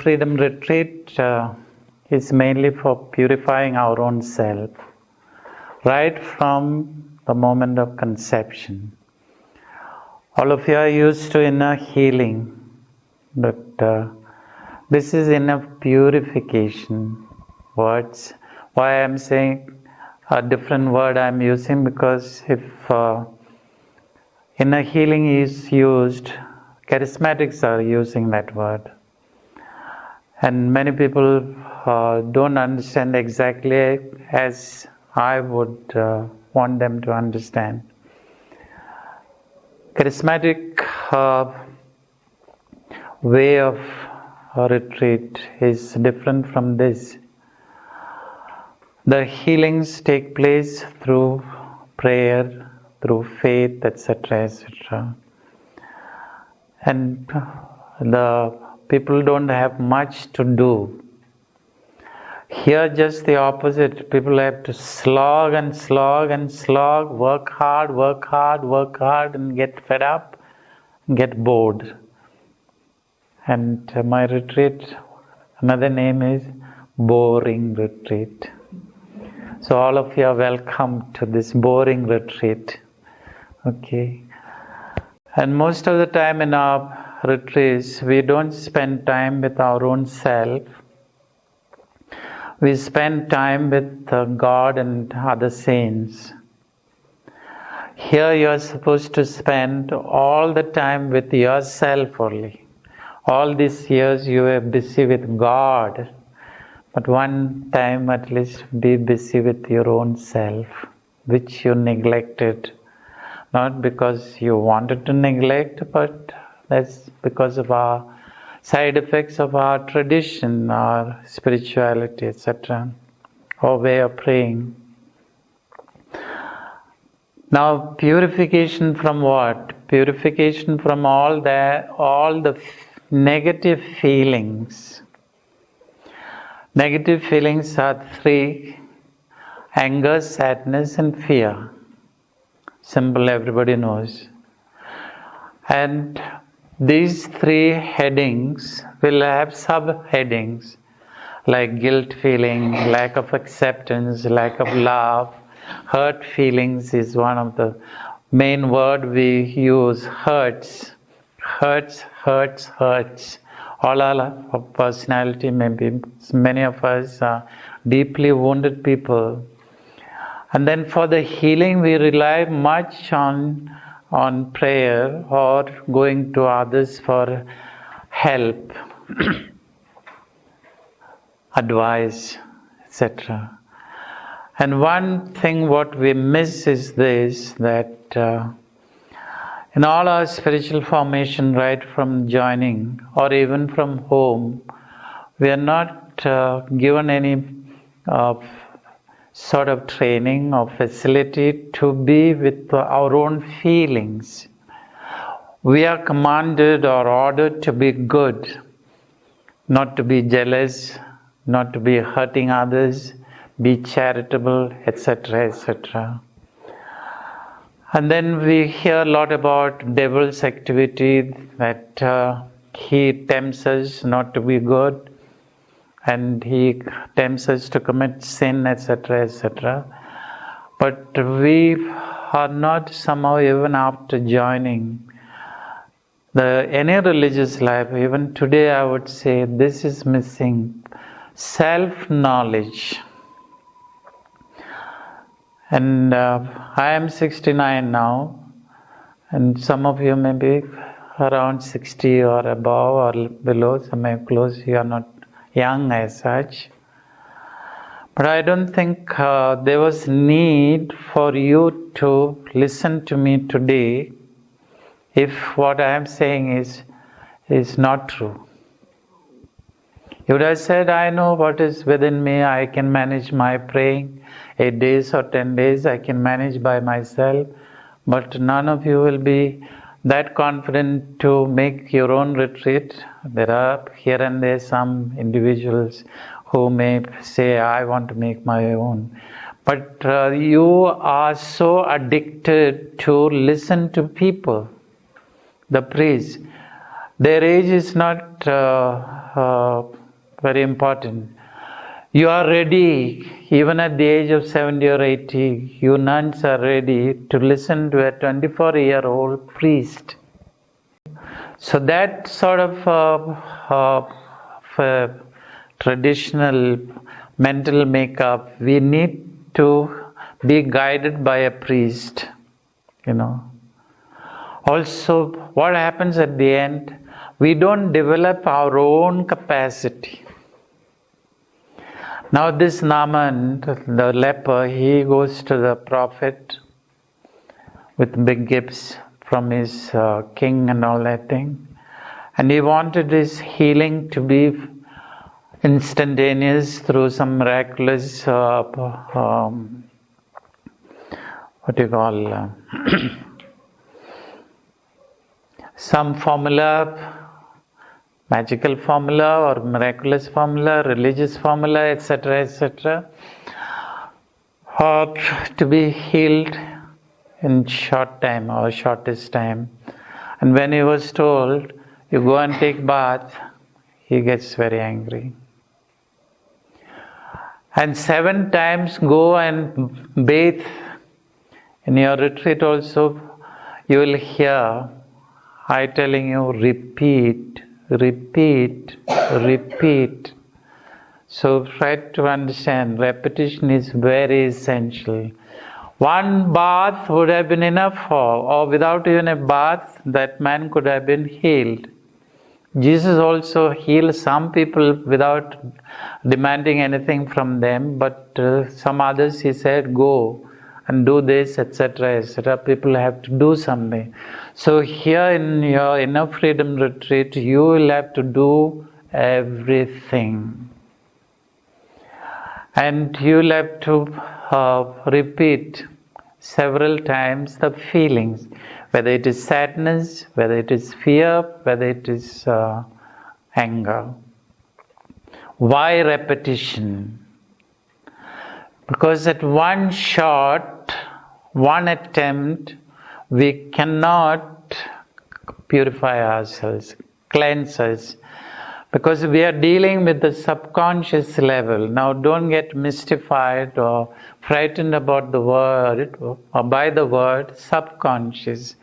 freedom retreat is mainly for purifying our own self, right from the moment of conception. All of you are used to inner healing, but this is inner purification. Words. Why I'm saying a different word I'm using, because if inner healing is used, charismatics are using that word. And many people don't understand exactly as I would want them to understand. Charismatic way of retreat is different from this. The healings take place through prayer, through faith, etc., etc. And the people don't have much to do. Here just the opposite. People have to slog and slog and slog, work hard, and get fed up, get bored. And my retreat, another name is Boring Retreat. So all of you are welcome to this boring retreat. Okay. And most of the time in our retreats, we don't spend time with our own self. We spend time with God and other saints. Here you are supposed to spend all the time with yourself only. All these years you were busy with God. But one time at least be busy with your own self, which you neglected. Not because you wanted to neglect, but that's because of our side effects of our tradition, our spirituality, etc., or way of praying. Now, purification from what? Purification from all the negative feelings. Negative feelings are three: anger, sadness, and fear. Simple, everybody knows. And these three headings will have subheadings like guilt feeling, lack of acceptance, lack of love. Hurt feelings is one of the main word we use. Hurts. All our personality, maybe many of us are deeply wounded people. And then for the healing, we rely much on prayer or going to others for help, advice, etc. And one thing what we miss is this, that in all our spiritual formation, right from joining or even from home, we are not given any sort of training or facility to be with our own feelings. We are commanded or ordered to be good, not to be jealous, not to be hurting others, be charitable, etc., etc. And then we hear a lot about devil's activity, that he tempts us not to be good, and he tempts us to commit sin, etc., etc. But we are not somehow, even after joining any religious life, even today I would say this is missing: self-knowledge. And I am 69 now, and some of you may be around 60 or above or below, some are close, you are not young as such. But I don't think there was need for you to listen to me today if what I am saying is not true. You would have said, I know what is within me, I can manage my praying, 8 days or 10 days I can manage by myself. But none of you will be that confident to make your own retreat. There are here and there some individuals who may say, I want to make my own. But you are so addicted to listen to people, the priests. Their age is not very important. You are ready, even at the age of 70 or 80, you nuns are ready to listen to a 24-year-old priest. So that sort of traditional mental makeup, we need to be guided by a priest, Also, what happens at the end, we don't develop our own capacity. Now this Naaman, the leper, he goes to the prophet with big gifts from his king and all that thing. And he wanted his healing to be instantaneous through some miraculous, some formula, magical formula or miraculous formula, religious formula, etc., etc., or to be healed in short time or shortest time. And when he was told, you go and take bath, he gets very angry. And 7 times go and bathe. In your retreat also, you will hear, I telling you, repeat. So try to understand, repetition is very essential. 1 bath would have been enough or without even a bath, that man could have been healed. Jesus also healed some people without demanding anything from them, but some others he said, go and do this, etc., etc. People have to do something. So here in your inner freedom retreat, you will have to do everything. And you will have to repeat several times the feelings, whether it is sadness, whether it is fear, whether it is anger. Why repetition? Because at one shot, one attempt, we cannot purify ourselves, cleanse us, because we are dealing with the subconscious level. Now don't get mystified or frightened about the word or by the word subconscious.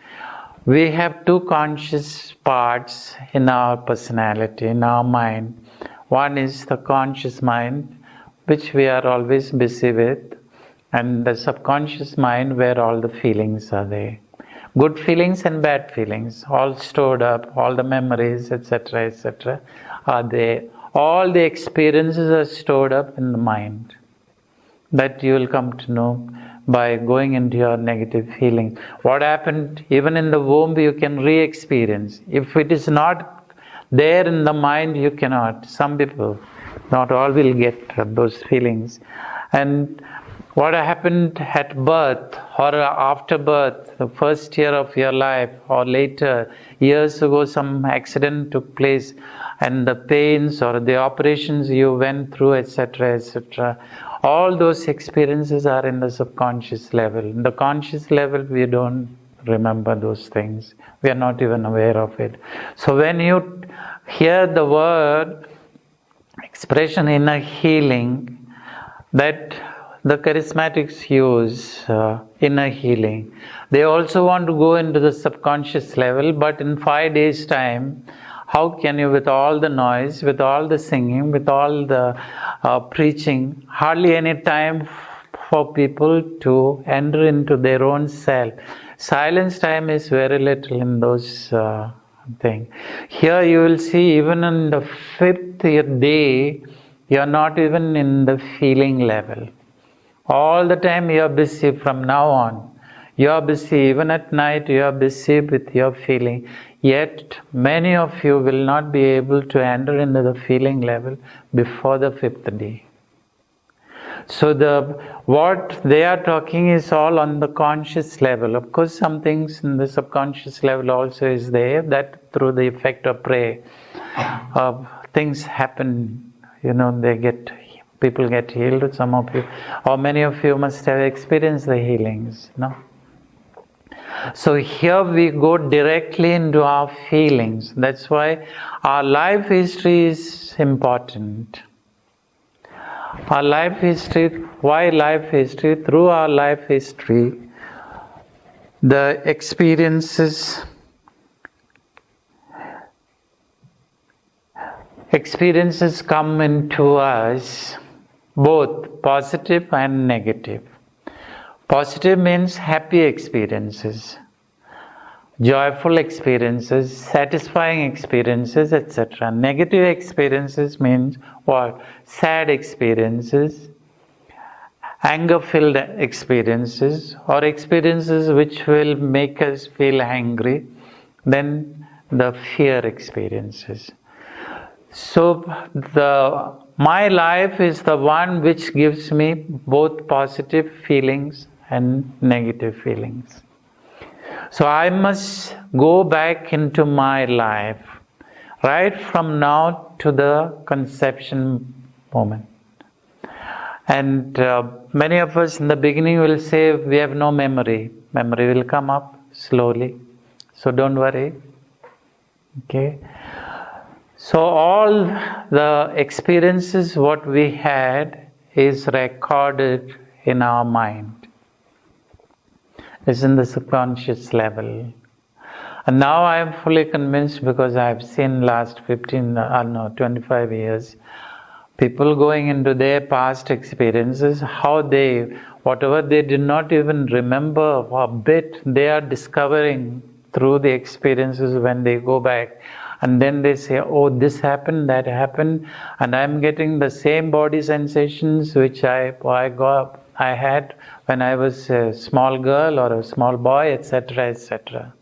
We have 2 conscious parts in our personality, in our mind. One is the conscious mind, which we are always busy with, and the subconscious mind where all the feelings are there. Good feelings and bad feelings, all stored up, all the memories, etc., etc., are there. All the experiences are stored up in the mind. That you will come to know by going into your negative feelings. What happened even in the womb, you can re-experience. If it is not there in the mind, you cannot. Some people, not all, will get those feelings. And what happened at birth or after birth, the first year of your life or later, years ago some accident took place and the pains or the operations you went through, etc., etc., all those experiences are in the subconscious level. In the conscious level, we don't remember those things. We are not even aware of it. So when you hear the word expression inner healing, that the charismatics use inner healing. They also want to go into the subconscious level, but in 5 days' time, how can you, with all the noise, with all the singing, with all the preaching, hardly any time for people to enter into their own self. Silence time is very little in those things. Here you will see, even in the 5th day, you are not even in the feeling level. All the time you are busy from now on. You are busy, even at night you are busy with your feeling. Yet many of you will not be able to enter into the feeling level before the 5th day. So what they are talking is all on the conscious level. Of course, some things in the subconscious level also is there, that through the effect of prayer, things happen, people get healed, some of you, or many of you must have experienced the healings, no? So here we go directly into our feelings. That's why our life history is important. Our life history, why life history? Through our life history, the experiences come into us, both positive and negative. Positive means happy experiences, joyful experiences, satisfying experiences, etc. Negative experiences means what? Sad experiences, anger-filled experiences, or experiences which will make us feel angry, then the fear experiences. So my life is the one which gives me both positive feelings and negative feelings. So I must go back into my life, right from now to the conception moment. And many of us in the beginning will say we have no memory. Memory will come up slowly. So don't worry. Okay. So all the experiences what we had is recorded in our mind. It's in the subconscious level. And now I am fully convinced, because I have seen last 25 years, people going into their past experiences, how whatever they did not even remember a bit, they are discovering through the experiences when they go back. And then they say, oh, this happened, that happened, and I'm getting the same body sensations which I had when I was a small girl or a small boy, etc., etc.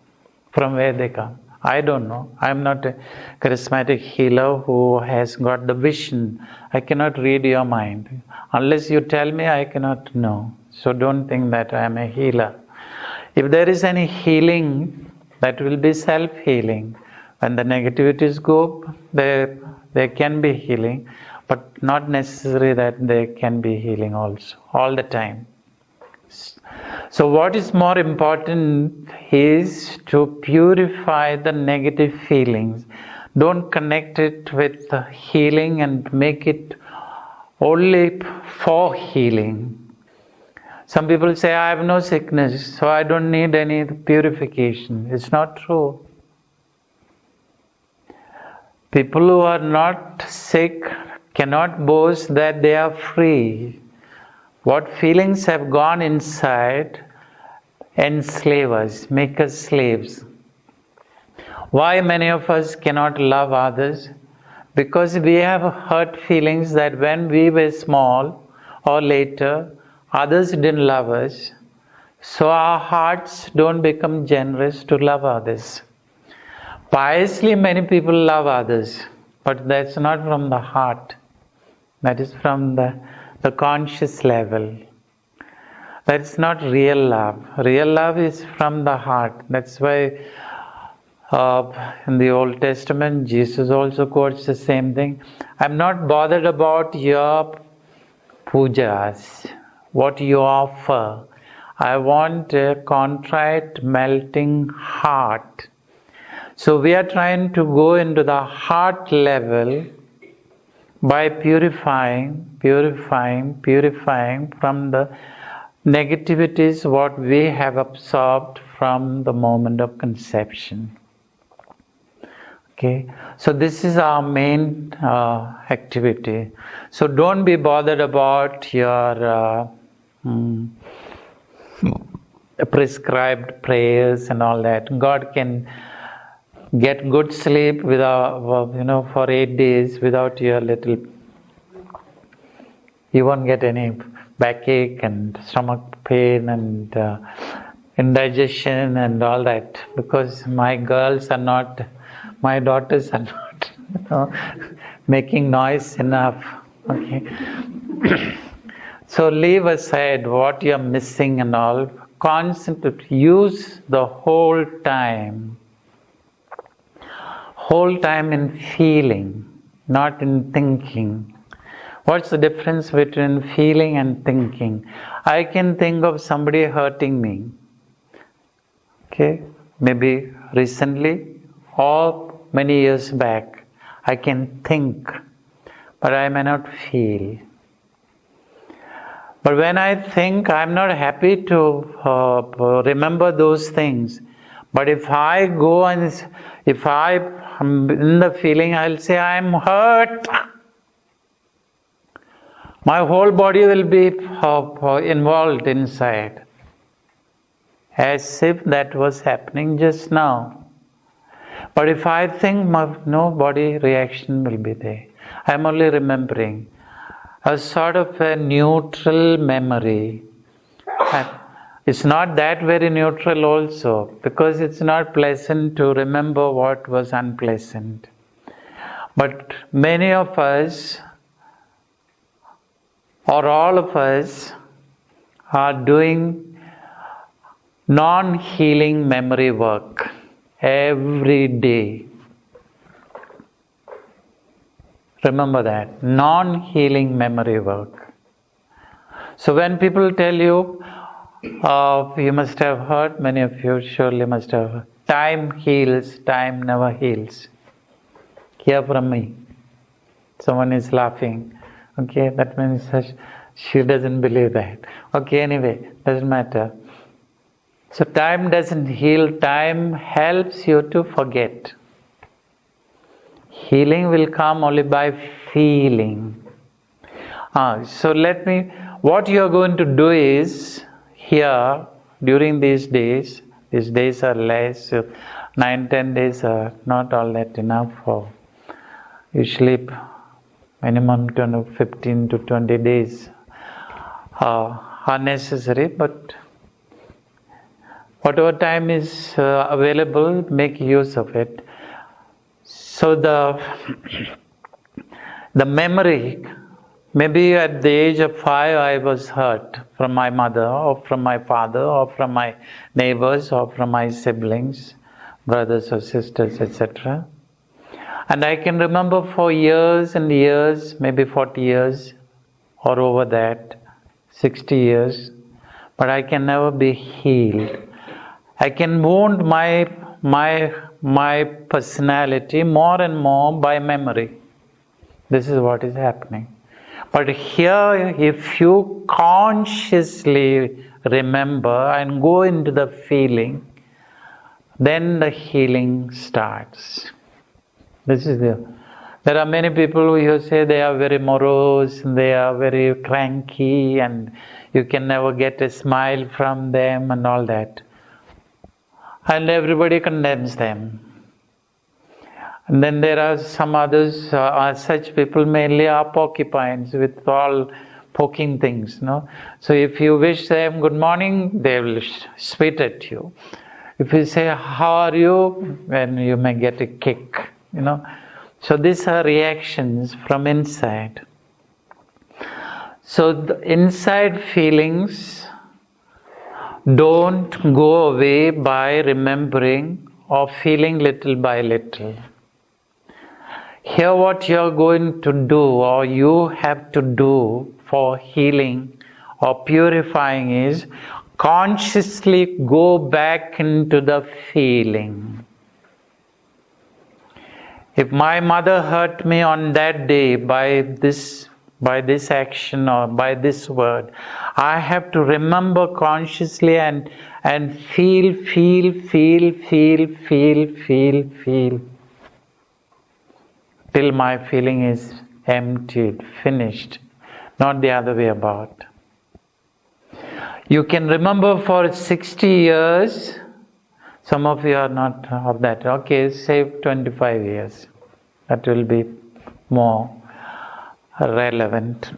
From where they come? I don't know. I'm not a charismatic healer who has got the vision. I cannot read your mind. Unless you tell me, I cannot know. So don't think that I am a healer. If there is any healing, that will be self-healing. When the negativities go, there can be healing, but not necessary that there can be healing also, all the time. So what is more important is to purify the negative feelings. Don't connect it with the healing and make it only for healing. Some people say, I have no sickness, so I don't need any purification. It's not true. People who are not sick cannot boast that they are free. What feelings have gone inside enslave us, make us slaves. Why many of us cannot love others? Because we have hurt feelings that when we were small or later, others didn't love us. So our hearts don't become generous to love others. Piously, many people love others, but that's not from the heart. That is from the conscious level. That's not real love. Real love is from the heart. That's why in the Old Testament, Jesus also quotes the same thing. I'm not bothered about your pujas, what you offer. I want a contrite, melting heart. So we are trying to go into the heart level by purifying from the negativities what we have absorbed from the moment of conception. Okay, so this is our main activity. So don't be bothered about your prescribed prayers and all that. God can get good sleep without, for 8 days without your little. You won't get any backache and stomach pain and indigestion and all that, because my daughters are not, making noise enough. Okay. So leave aside what you're missing and all. Concentrate. Use the whole time in feeling, not in thinking. What's the difference between feeling and thinking? I can think of somebody hurting me. Okay, maybe recently or many years back, I can think, but I may not feel. But when I think, I'm not happy to remember those things. But if I go and if I am in the feeling, I'll say, I'm hurt. My whole body will be involved inside. As if that was happening just now. But if I think, no body reaction will be there. I'm only remembering a sort of a neutral memory. It's not that very neutral also, because it's not pleasant to remember what was unpleasant. But many of us, or all of us, are doing non-healing memory work every day. Remember that, non-healing memory work. So when people tell you, you must have heard, many of you surely must have heard, time heals, time never heals. Hear from me. Someone is laughing. Okay, that means she doesn't believe that. Okay, anyway, doesn't matter. So time doesn't heal, time helps you to forget. Healing will come only by feeling. So what you are going to do is, here, during these days are less, 9-10 days are not all that enough for, usually minimum 15 to 20 days are necessary, but whatever time is available, make use of it. So the memory, maybe at the age of 5 I was hurt from my mother or from my father or from my neighbors or from my siblings, brothers or sisters, etc. And I can remember for years and years, maybe 40 years or over that, 60 years, but I can never be healed. I can wound my personality more and more by memory. This is what is happening. But here, if you consciously remember and go into the feeling, then the healing starts. There are many people who say they are very morose, they are very cranky, and you can never get a smile from them and all that. And everybody condemns them. And then there are some others, such people mainly are porcupines with all poking things. No? So if you wish them good morning, they will spit at you. If you say, how are you? Then you may get a kick. So these are reactions from inside. So the inside feelings don't go away by remembering or feeling little by little. Here what you are going to do or you have to do for healing or purifying is consciously go back into the feeling. If my mother hurt me on that day by this action or by this word, I have to remember consciously and feel till my feeling is emptied, finished, not the other way about. You can remember for 60 years. Some of you are not of that. Okay, say 25 years. That will be more relevant.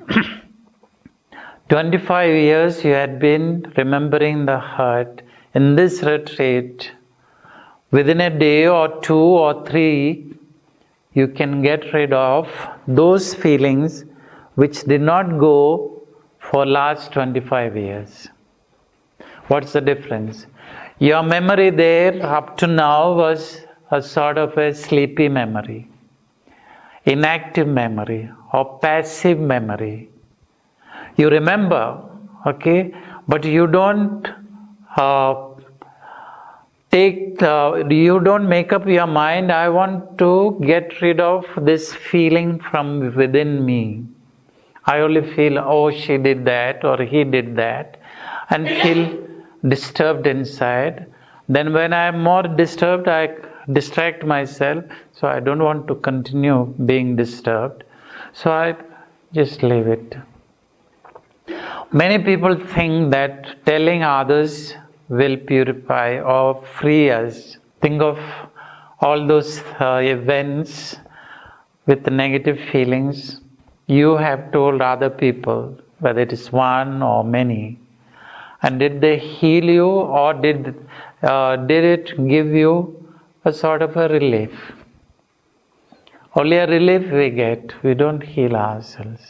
25 years you had been remembering the hurt. In this retreat, within a day or 2 or 3, you can get rid of those feelings which did not go for last 25 years. What's the difference? Your memory there up to now was a sort of a sleepy memory, inactive memory or passive memory. You remember, okay, but you don't you don't make up your mind, I want to get rid of this feeling from within me. I only feel, oh, she did that or he did that, and feel disturbed inside. Then when I am more disturbed, I distract myself, so I don't want to continue being disturbed. So I just leave it. Many people think that telling others will purify or free us. Think of all those events with negative feelings. You have told other people, whether it is one or many, and did they heal you, or did it give you a sort of a relief? Only a relief we get, we don't heal ourselves.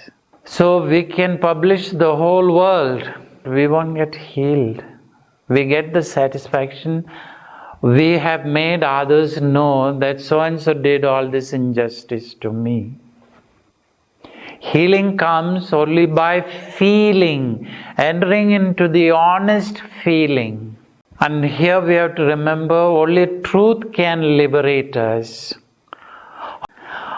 So we can publish the whole world, we won't get healed. We get the satisfaction, we have made others know that so and so did all this injustice to me. Healing comes only by feeling, entering into the honest feeling. And here we have to remember, only truth can liberate us.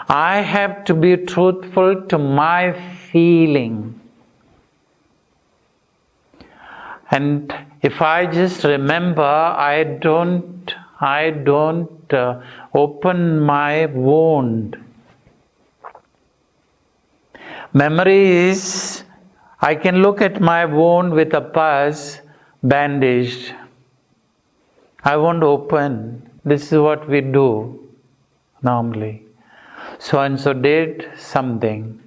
I have to be truthful to my feeling. And if I just remember, I don't open my wound. Memory is, I can look at my wound with a pus bandaged. I won't open. This is what we do normally. So and so did something.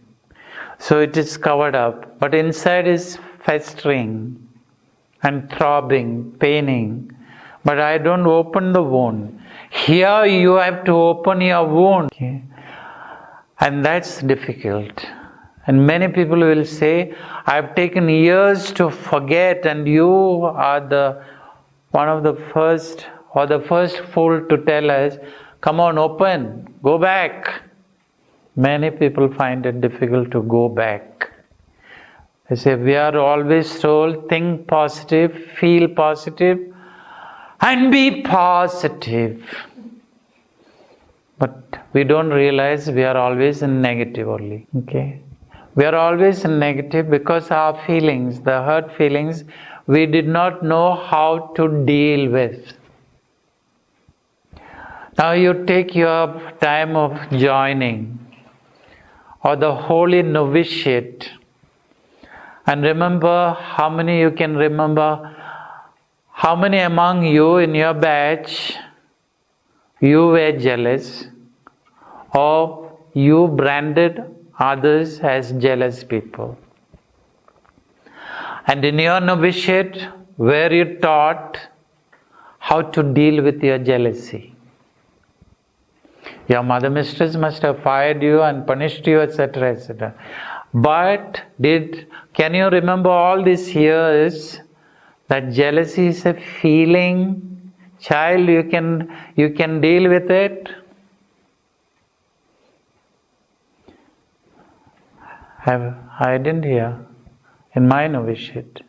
So it is covered up. But inside is festering and throbbing, paining. But I don't open the wound. Here you have to open your wound. Okay? And that's difficult. And many people will say, I have taken years to forget, and you are one of the first, or the first fool to tell us, come on, open, go back. Many people find it difficult to go back. They say, we are always told, think positive, feel positive, and be positive. But we don't realize we are always in negative only. Okay? We are always in negative because our feelings, the hurt feelings, we did not know how to deal with. Now you take your time of joining or the holy novitiate, and remember how many you can remember, how many among you in your batch you were jealous, or you branded others as jealous people. And in your novitiate, were you taught how to deal with your jealousy? Your mother mistress must have fired you and punished you, etc., etc. But can you remember all these years that jealousy is a feeling? Child, you can deal with it. I didn't hear in my novitiate.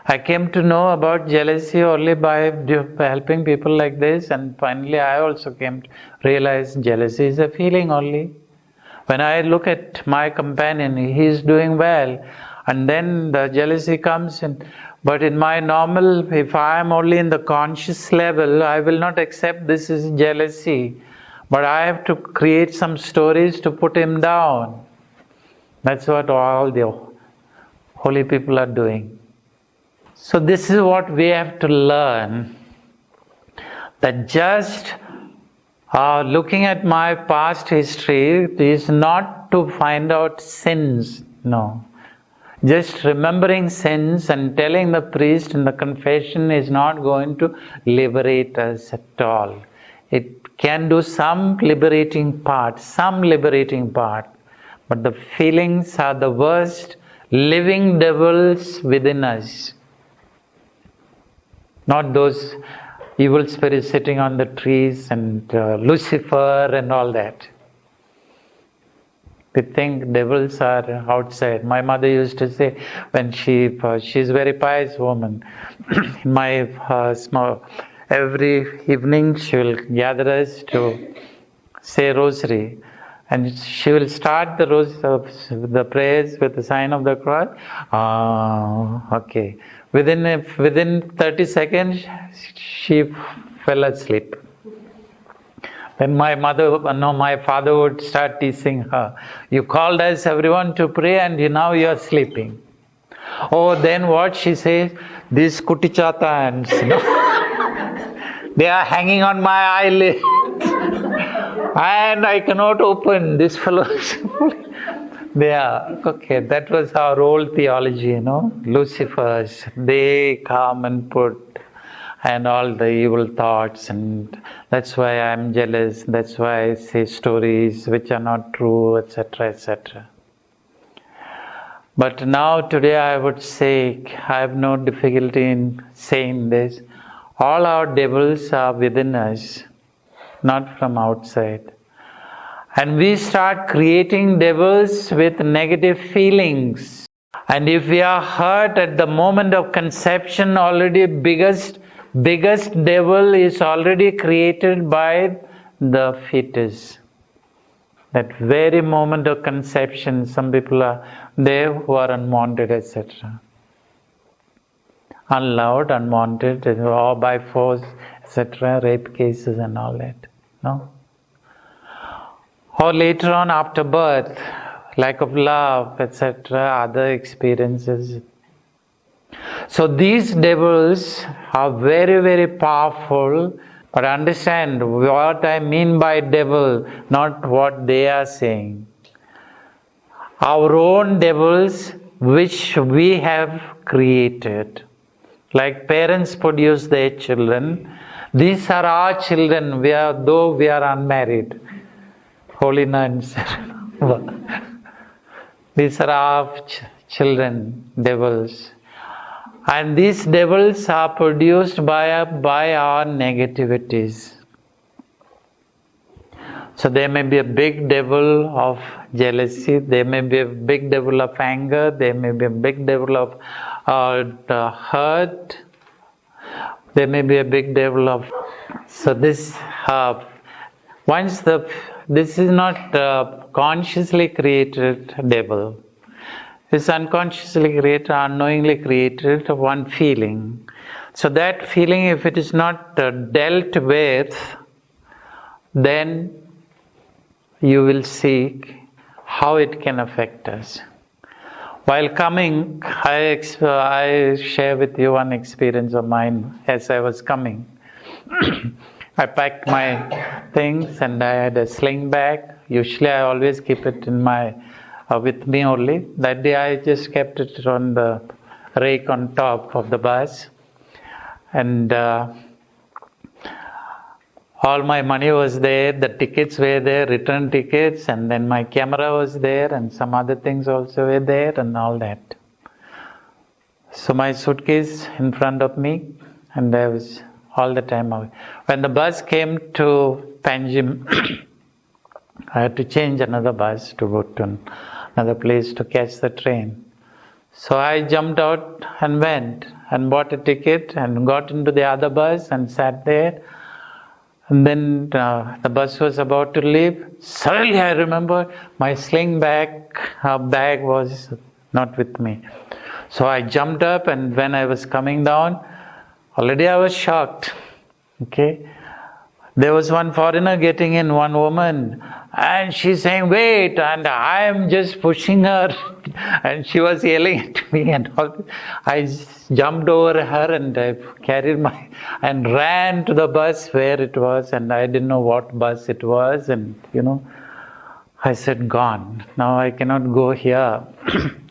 I came to know about jealousy only by helping people like this, and finally I also came to realize jealousy is a feeling only. When I look at my companion, he is doing well, and then the jealousy comes in. But in my normal, if I am only in the conscious level, I will not accept this is jealousy. But I have to create some stories to put him down. That's what all the holy people are doing. So this is what we have to learn. That just looking at my past history is not to find out sins. No. Just remembering sins and telling the priest in the confession is not going to liberate us at all. It can do some liberating part. But the feelings are the worst living devils within us. Not those evil spirits sitting on the trees and Lucifer and all that. We think devils are outside. My mother used to say, when she's a very pious woman, in my every evening she will gather us to say rosary. And she will start the prayers with the sign of the cross. Okay. Within 30 seconds, she fell asleep. Then my father would start teasing her. You called us everyone to pray, and now you are sleeping. Oh, then what she says? These kutichatans, they are hanging on my eyelid. And I cannot open this fellows. Okay, that was our old theology, Lucifers, they come and put and all the evil thoughts, and that's why I'm jealous, that's why I say stories which are not true, etc., etc. But now today I would say, I have no difficulty in saying this, all our devils are within us, not from outside. And we start creating devils with negative feelings. And if we are hurt at the moment of conception, already biggest devil is already created by the fetus. That very moment of conception, some people are there who are unwanted, etc. Unloved, unwanted, or by force, etc., rape cases and all that. No? Or later on after birth, lack of love, etc., other experiences. So these devils are very, very powerful, but understand what I mean by devil, not what they are saying. Our own devils which we have created. Like parents produce their children, these are our children, though we are unmarried. Holy nuns. These are our children, devils. And these devils are produced by our negativities. So there may be a big devil of jealousy, there may be a big devil of anger, there may be a big devil of hurt, there may be a big devil of... So this this is not consciously created devil. It's unconsciously created, unknowingly created one feeling. So that feeling, if it is not dealt with, then you will see how it can affect us. While coming, I share with you one experience of mine as I was coming. I packed my things and I had a sling bag. Usually I always keep it in with me only. That day I just kept it on the rake on top of the bus. And all my money was there, the tickets were there, return tickets, and then my camera was there, and some other things also were there, and all that. So my suitcase in front of me, and I was all the time away. When the bus came to Panjim, I had to change another bus to go to another place to catch the train. So I jumped out and went and bought a ticket and got into the other bus and sat there. And then the bus was about to leave. Suddenly I remember my sling bag was not with me. So I jumped up, and when I was coming down, already I was shocked. Okay. There was one foreigner getting in, one woman, and she's saying, wait, and I am just pushing her, and she was yelling at me and all. I jumped over her and I carried and ran to the bus where it was, and I didn't know what bus it was, and I said, gone. Now I cannot go here.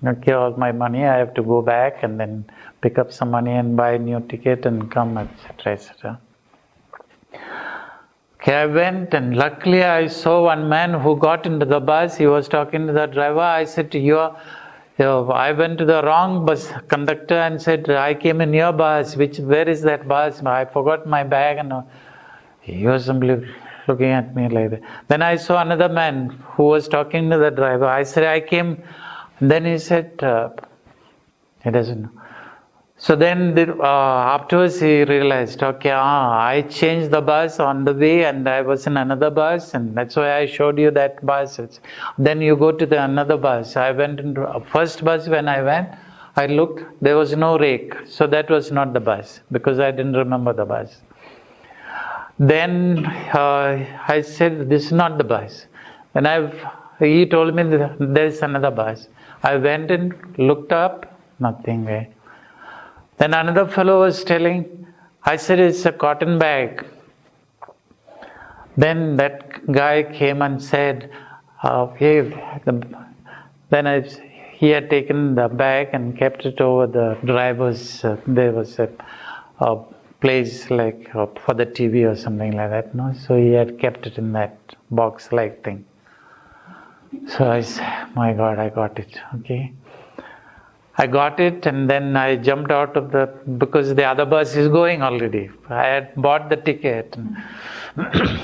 Okay, all my money, I have to go back and then pick up some money and buy a new ticket and come, etc., etc. Okay, I went, and luckily I saw one man who got into the bus. He was talking to the driver. I said, I went to the wrong bus conductor and said, I came in your bus. Where is that bus? I forgot my bag. And he was simply looking at me like that. Then I saw another man who was talking to the driver. I said, I came. And then he said, he doesn't know. So then afterwards he realized, okay, I changed the bus on the way and I was in another bus, and that's why I showed you that bus. Then you go to the another bus. I went into first bus. When I went, I looked, there was no rake. So that was not the bus, because I didn't remember the bus. Then I said, this is not the bus. Then he told me there is another bus. I went and looked up, nothing there. Then another fellow was telling, I said, it's a cotton bag. Then that guy came and said, he had taken the bag and kept it over the driver's. There was a place like for the TV or something like that, no? So he had kept it in that box-like thing. So I said, my God, I got it, okay. I got it, and then I jumped out of because the other bus is going already. I had bought the ticket.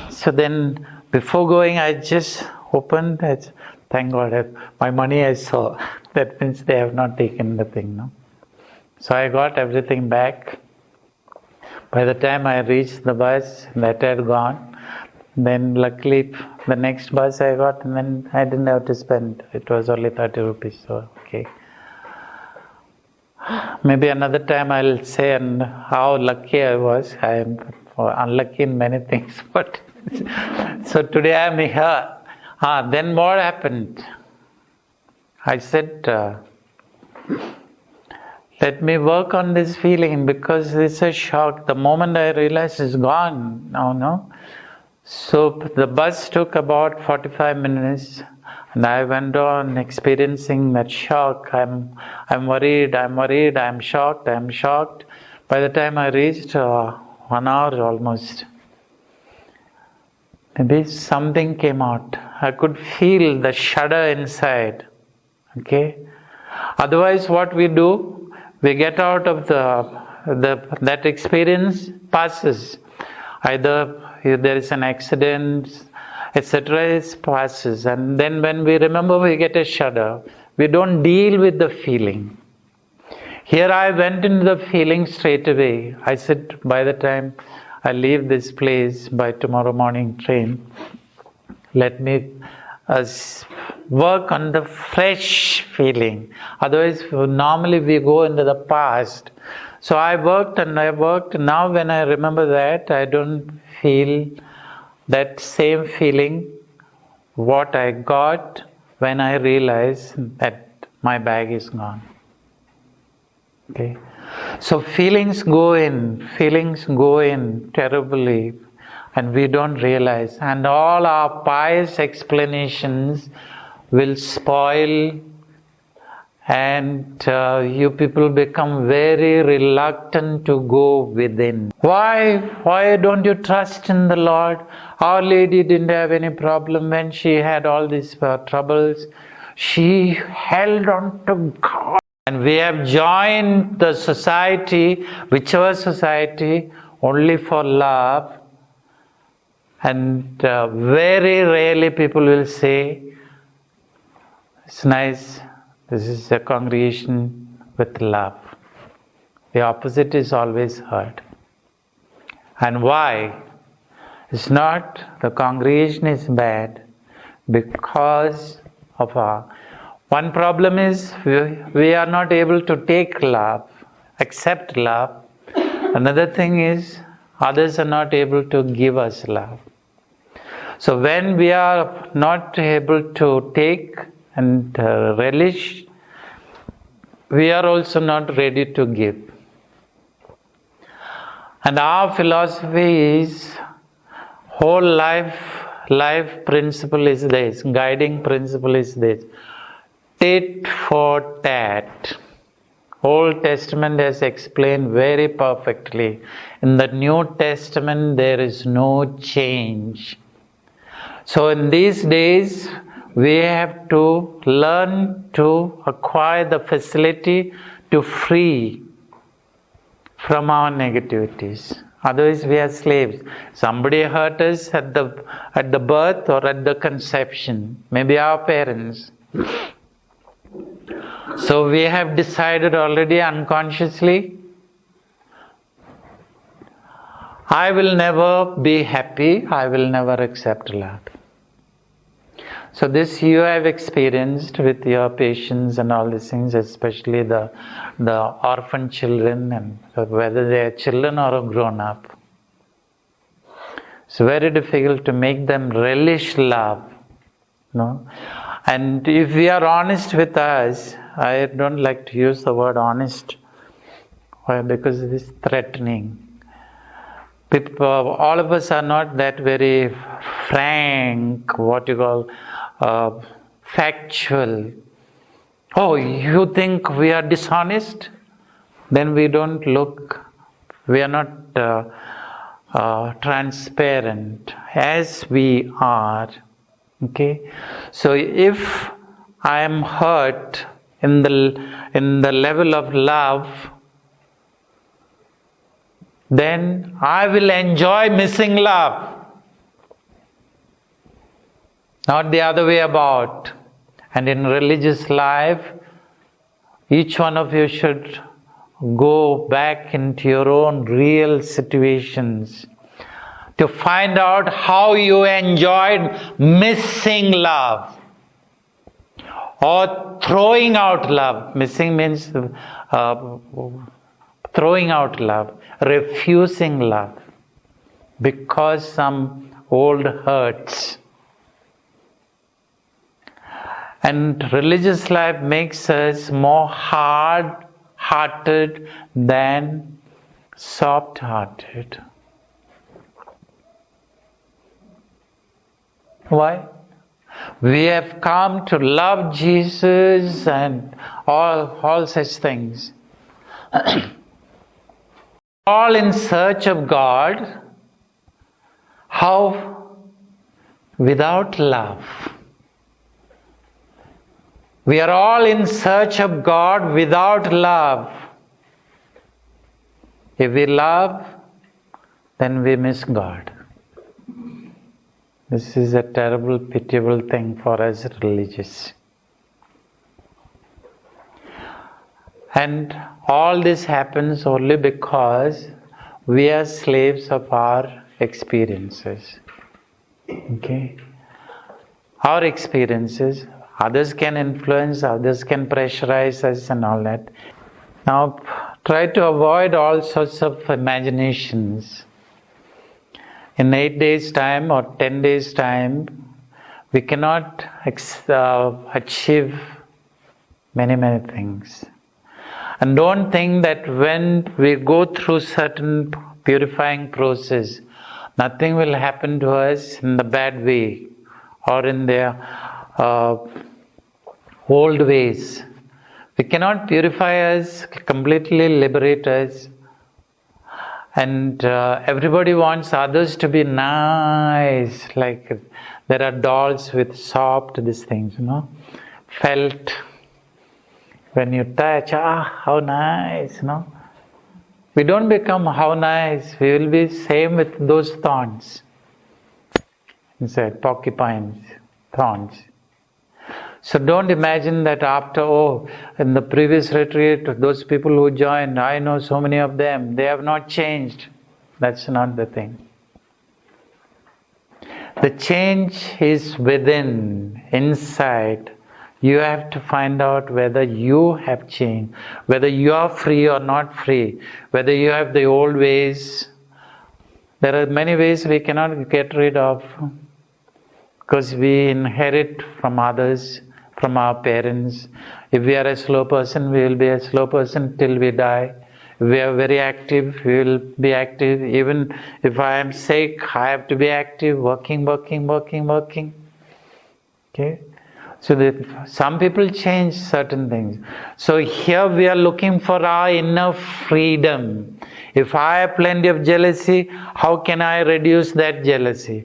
So then, before going, I just opened it. Thank God, my money I saw. That means they have not taken the thing, no? So I got everything back. By the time I reached the bus, that had gone. Then luckily, the next bus I got, and then I didn't have to spend. It was only 30 rupees, so okay. Maybe another time I'll say how lucky I was. I am unlucky in many things, but so today I am here. Then what happened? I said, let me work on this feeling, because it's a shock. The moment I realized it's gone, no. So the bus took about 45 minutes. And I went on experiencing that shock. I'm worried, I'm shocked. By the time I reached 1 hour almost, maybe something came out. I could feel the shudder inside. Okay? Otherwise what we do, we get out of that experience, passes. Either there is an accident, etc., it passes, and then when we remember, we get a shudder. We don't deal with the feeling. Here I went into the feeling straight away. I said, by the time I leave this place by tomorrow morning train, let me work on the fresh feeling. Otherwise, normally we go into the past. So I worked. Now when I remember that, I don't feel that same feeling what I got when I realized that my bag is gone. Okay, so feelings go in terribly, and we don't realize, and all our pious explanations will spoil, and you people become very reluctant to go within. Why don't you trust in the Lord? Our Lady didn't have any problem when she had all these troubles. She held on to God. And we have joined the society, whichever society, only for love. And very rarely people will say, it's nice, this is a congregation with love. The opposite is always heard. And why? It's not the congregation is bad, because of one problem is we are not able to take love, accept love. Another thing is others are not able to give us love. So when we are not able to take and relish, we are also not ready to give. And our philosophy is, whole life principle is this, guiding principle is this: tit for tat. Old Testament has explained very perfectly. In the New Testament there is no change. So in these days we have to learn to acquire the facility to free from our negativities. Otherwise we are slaves. Somebody hurt us at the birth or at the conception. Maybe our parents. So we have decided already unconsciously I will never be happy, I will never accept love. So this you have experienced with your patients and all these things, especially the orphan children, and whether they are children or grown up. It's very difficult to make them relish love. No? And if we are honest with us, I don't like to use the word honest. Why? Because it is threatening. People, all of us are not that very frank, what you call factual. Oh, you think we are dishonest? Then we don't look, we are not transparent as we are. Okay? So if I am hurt in the level of love, then I will enjoy missing love. Not the other way about. And in religious life, each one of you should go back into your own real situations to find out how you enjoyed missing love or throwing out love. Missing means throwing out love, refusing love because some old hurts. And religious life makes us more hard-hearted than soft-hearted. Why? We have come to love Jesus and all such things. All in search of God. How? Without love. We are all in search of God without love. If we love, then we miss God. This is a terrible, pitiable thing for us religious. And all this happens only because we are slaves of our experiences. Okay? Our experiences, others can influence, others can pressurize us and all that. Now, try to avoid all sorts of imaginations. In 8 days' time or 10 days' time, we cannot achieve many things. And don't think that when we go through certain purifying process, nothing will happen to us in the bad way or in the old ways. We cannot purify us, completely liberate us. And everybody wants others to be nice, like there are dolls with soft these things, felt. When you touch, how nice, We don't become how nice, we will be same with those thorns. Inside, porcupines, thorns. So don't imagine that after, in the previous retreat, those people who joined, I know so many of them, they have not changed. That's not the thing. The change is within, inside. You have to find out whether you have changed, whether you are free or not free, whether you have the old ways. There are many ways we cannot get rid of because we inherit from others, from our parents. If we are a slow person, we will be a slow person till we die. If we are very active, we will be active. Even if I am sick, I have to be active, working. Okay? So some people change certain things. So here we are looking for our inner freedom. If I have plenty of jealousy, how can I reduce that jealousy?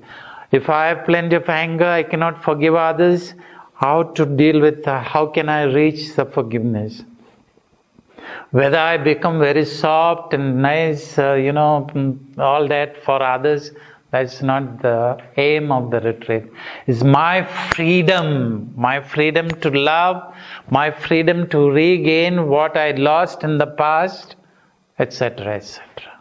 If I have plenty of anger, I cannot forgive others. How to deal with that? How can I reach the forgiveness? Whether I become very soft and nice, all that for others, that's not the aim of the retreat. It's my freedom to love, my freedom to regain what I lost in the past, etc., etc.